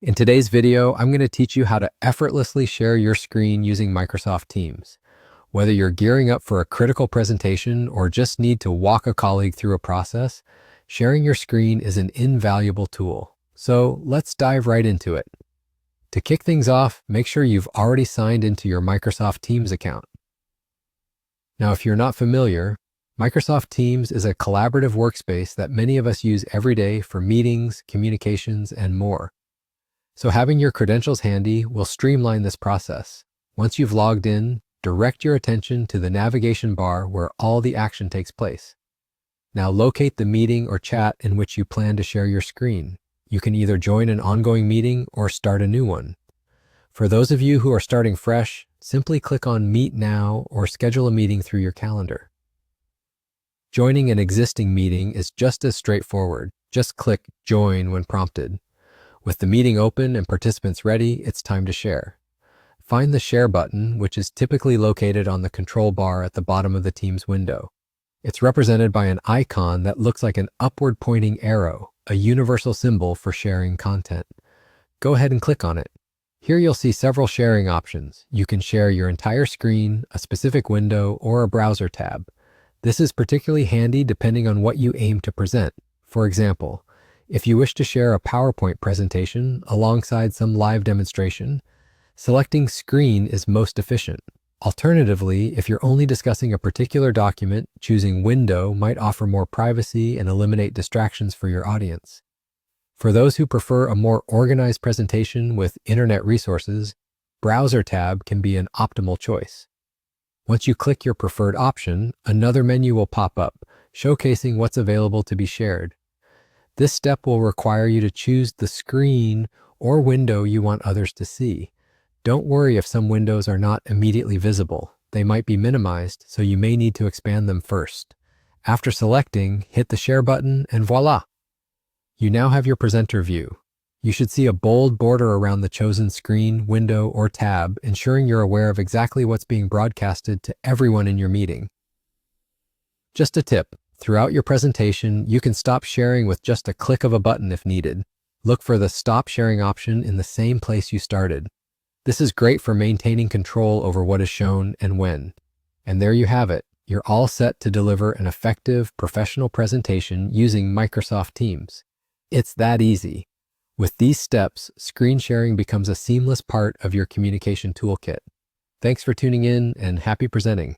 In today's video, I'm going to teach you how to effortlessly share your screen using Microsoft Teams. Whether you're gearing up for a critical presentation or just need to walk a colleague through a process, sharing your screen is an invaluable tool. So let's dive right into it. To kick things off, make sure you've already signed into your Microsoft Teams account. Now, if you're not familiar, Microsoft Teams is a collaborative workspace that many of us use every day for meetings, communications, and more. So having your credentials handy will streamline this process. Once you've logged in, direct your attention to the navigation bar where all the action takes place. Now locate the meeting or chat in which you plan to share your screen. You can either join an ongoing meeting or start a new one. For those of you who are starting fresh, simply click on Meet Now or schedule a meeting through your calendar. Joining an existing meeting is just as straightforward. Just click Join when prompted. With the meeting open and participants ready, it's time to share. Find the Share button, which is typically located on the control bar at the bottom of the Teams window. It's represented by an icon that looks like an upward pointing arrow, a universal symbol for sharing content. Go ahead and click on it. Here you'll see several sharing options. You can share your entire screen, a specific window, or a browser tab. This is particularly handy depending on what you aim to present. For example, if you wish to share a PowerPoint presentation alongside some live demonstration, selecting Screen is most efficient. Alternatively, if you're only discussing a particular document, choosing Window might offer more privacy and eliminate distractions for your audience. For those who prefer a more organized presentation with internet resources, Browser tab can be an optimal choice. Once you click your preferred option, another menu will pop up, showcasing what's available to be shared. This step will require you to choose the screen or window you want others to see. Don't worry if some windows are not immediately visible. They might be minimized, so you may need to expand them first. After selecting, hit the Share button and voila! You now have your presenter view. You should see a bold border around the chosen screen, window, or tab, ensuring you're aware of exactly what's being broadcasted to everyone in your meeting. Just a tip. Throughout your presentation, you can stop sharing with just a click of a button if needed. Look for the Stop Sharing option in the same place you started. This is great for maintaining control over what is shown and when. And there you have it. You're all set to deliver an effective, professional presentation using Microsoft Teams. It's that easy. With these steps, screen sharing becomes a seamless part of your communication toolkit. Thanks for tuning in and happy presenting.